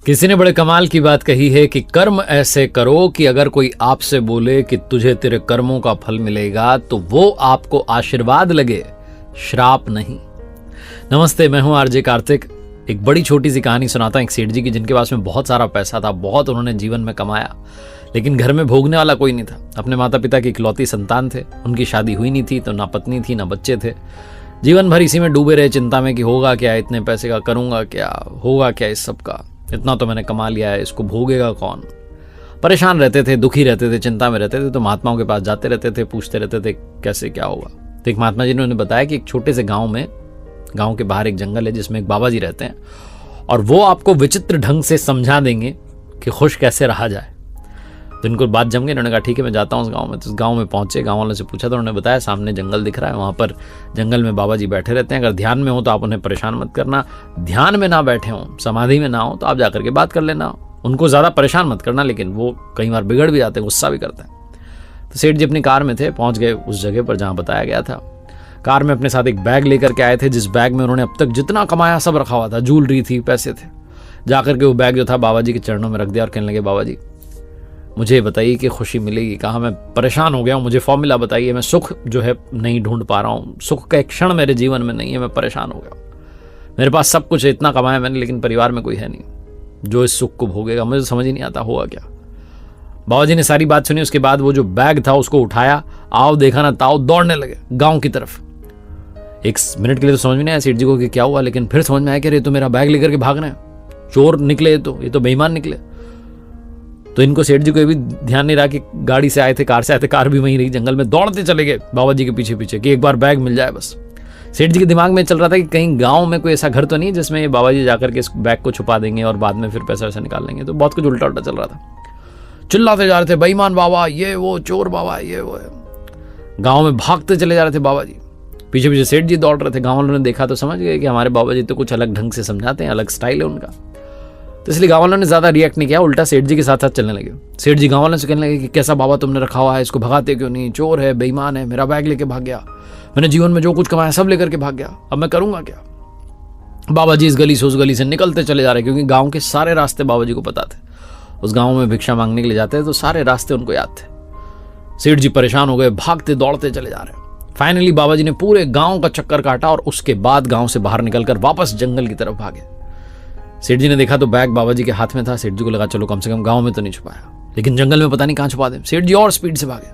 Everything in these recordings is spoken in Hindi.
किसी ने बड़े कमाल की बात कही है कि कर्म ऐसे करो कि अगर कोई आपसे बोले कि तुझे तेरे कर्मों का फल मिलेगा तो वो आपको आशीर्वाद लगे, श्राप नहीं। नमस्ते, मैं हूं आरजे कार्तिक। एक बड़ी छोटी सी कहानी सुनाता हूं एक सेठ जी की, जिनके पास में बहुत सारा पैसा था, बहुत उन्होंने जीवन में कमाया, लेकिन घर में भोगने वाला कोई नहीं था। अपने माता पिता की इकलौती संतान थे, उनकी शादी हुई नहीं थी, तो ना पत्नी थी ना बच्चे थे। जीवन भर इसी में डूबे रहे, चिंता में कि होगा क्या, इतने पैसे का करूंगा क्या, होगा क्या इस सब का, इतना तो मैंने कमा लिया है, इसको भोगेगा कौन। परेशान रहते थे, दुखी रहते थे, चिंता में रहते थे। तो महात्माओं के पास जाते रहते थे, पूछते रहते थे कैसे क्या होगा। तो एक महात्मा जी ने उन्हें बताया कि एक छोटे से गांव के बाहर एक जंगल है जिसमें एक बाबा जी रहते हैं, और वो आपको विचित्र ढंग से समझा देंगे कि खुश कैसे रहा जाए। तो इनको बात जम गई। इन्होंने कहा ठीक है, मैं जाता हूँ उस गाँव में। तो उस गाँव में पहुंचे, गाँव वालों से पूछा तो उन्होंने बताया सामने जंगल दिख रहा है, वहाँ पर जंगल में बाबा जी बैठे रहते हैं। अगर ध्यान में हो तो आप उन्हें परेशान मत करना, ध्यान में ना बैठे हों, समाधि में ना हो तो आप जाकर के बात कर लेना, उनको ज़्यादा परेशान मत करना, लेकिन वो कई बार बिगड़ भी जाते हैं, गुस्सा भी करते हैं। तो सेठ जी अपनी कार में थे, पहुँच गए उस जगह पर जहाँ बताया गया था। कार में अपने साथ एक बैग लेकर के आए थे, जिस बैग में उन्होंने अब तक जितना कमाया सब रखा हुआ था, ज्वेलरी थी, पैसे थे। जाकर के वो बैग जो था बाबा जी के चरणों में रख दिया और कहने लगे, बाबा जी मुझे बताइए कि खुशी मिलेगी कहाँ, मैं परेशान हो गया हूँ, मुझे फॉर्मूला बताइए, मैं सुख जो है नहीं ढूंढ पा रहा हूँ, सुख का एक क्षण मेरे जीवन में नहीं है, मैं परेशान हो गया हूँ। मेरे पास सब कुछ है, इतना कमाया मैंने, लेकिन परिवार में कोई है नहीं जो इस सुख को भोगेगा, मुझे समझ ही नहीं आता होगा क्या। बाबा जी ने सारी बात सुनी। उसके बाद वो जो बैग था उसको उठाया, आओ देखा ना ताओ, दौड़ने लगे गाँव की तरफ। एक मिनट के लिए तो समझ में नहीं आया सेठ जी को कि क्या हुआ, लेकिन फिर समझ में आया कि अरे तो मेरा बैग लेकर के भाग रहे हैं, चोर निकले, ये तो बेईमान निकले। तो इनको सेठ जी को ये भी ध्यान नहीं रहा कि गाड़ी से आए थे, कार से आए थे, कार भी वहीं रही। जंगल में दौड़ते चले गए बाबा जी के पीछे पीछे कि एक बार बैग मिल जाए बस। सेठ जी के दिमाग में चल रहा था कि कहीं गांव में कोई ऐसा घर तो नहीं जिसमें ये बाबा जी जाकर के इस बैग को छुपा देंगे और बाद में फिर पैसा वैसा निकाल लेंगे। तो बहुत कुछ उल्टा उल्टा चल रहा था। चिल्लाते जा रहे थे, बेईमान बाबा, ये वो, चोर बाबा, ये वो है। गाँव में भागते चले जा रहे थे बाबा जी, पीछे पीछे सेठ जी दौड़ रहे थे। गाँव वालों ने देखा तो समझ गए कि हमारे बाबा जी तो कुछ अलग ढंग से समझाते हैं, अलग स्टाइल है उनका। तो इसलिए गाँव वालों ने ज्यादा रिएक्ट नहीं किया, उल्टा सेठ जी के साथ साथ चलने लगे। सेठ जी गाँव वालों से कहने लगे कि कैसा बाबा तुमने रखा हुआ है, इसको भगाते क्यों नहीं, चोर है, बेईमान है, मेरा बैग लेके भाग गया, मैंने जीवन में जो कुछ कमाया सब लेकर के भाग गया, अब मैं करूंगा क्या। बाबा जी इस गली से उस गली से निकलते चले जा रहे, क्योंकि गाँव के सारे रास्ते बाबा जी को पता थे। उस गाँव में भिक्षा मांगने के लिए जाते थे तो सारे रास्ते उनको याद थे। सेठ जी परेशान हो गए, भागते दौड़ते चले जा रहे। फाइनली बाबा जी ने पूरे गाँव का चक्कर काटा और उसके बाद गाँव से बाहर निकलकर वापस जंगल की तरफ भागे। सेठ जी ने देखा तो बैग बाबा जी के हाथ में था। सेठ जी को लगा चलो कम से कम गांव में तो नहीं छुपाया, लेकिन जंगल में पता नहीं कहां छुपा दे। सेठ जी और स्पीड से भागे,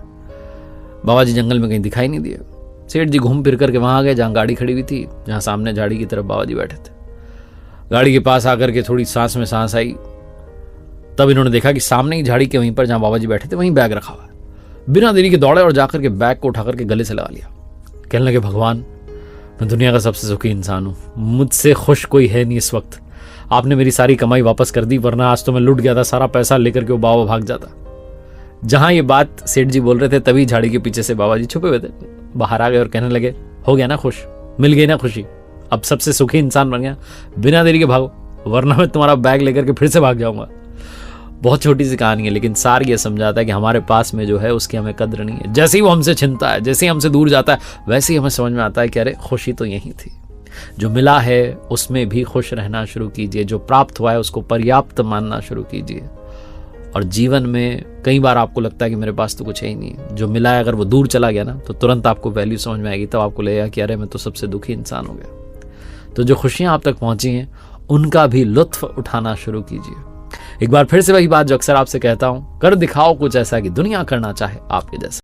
बाबा जी जंगल में कहीं दिखाई नहीं दिए। सेठ जी घूम फिर करके वहां आ गए जहां गाड़ी खड़ी हुई थी, जहां सामने झाड़ी की तरफ बाबा जी बैठे थे। गाड़ी के पास आकर के थोड़ी सांस में सांस आई, तब इन्होंने देखा कि सामने ही झाड़ी के वहीं पर जहां बाबा जी बैठे थे वहीं बैग रखा हुआ है। बिना देरी के दौड़े और जाकर के बैग को उठाकर के गले से लगा लिया। कहने लगे, भगवान मैं दुनिया का सबसे सुखी इंसान हूं, मुझसे खुश कोई है नहीं इस वक्त। आपने मेरी सारी कमाई वापस कर दी, वरना आज तो मैं लुट गया था, सारा पैसा लेकर के वो बाबा भाग जाता। जहां ये बात सेठ जी बोल रहे थे तभी झाड़ी के पीछे से बाबा जी छुपे हुए थे, बाहर आ गए और कहने लगे, हो गया ना खुश, मिल गई ना खुशी, अब सबसे सुखी इंसान बन गया, बिना देरी के भागो, वरना मैं तुम्हारा बैग लेकर के फिर से भाग जाऊंगा। बहुत छोटी सी कहानी है, लेकिन सार ये समझाता है कि हमारे पास में जो है उसकी हमें कद्र नहीं है। जैसे ही वो हमसे छिनता है, जैसे ही हमसे दूर जाता है, वैसे ही हमें समझ में आता है कि अरे खुशी तो यही थी। जो मिला है उसमें भी खुश रहना शुरू कीजिए, जो प्राप्त हुआ है उसको पर्याप्त मानना शुरू कीजिए। और जीवन में कई बार आपको लगता है कि मेरे पास तो कुछ है ही नहीं, जो मिला है अगर वो दूर चला गया ना तो तुरंत आपको वैल्यू समझ में आएगी, तब आपको लगेगा कि अरे मैं तो सबसे दुखी इंसान हो गया। तो जो खुशियां आप तक पहुंची हैं उनका भी लुत्फ उठाना शुरू कीजिए। एक बार फिर से वही बात जो अक्सर आपसे कहता हूं, कर दिखाओ कुछ ऐसा कि दुनिया करना चाहे आपके जैसा।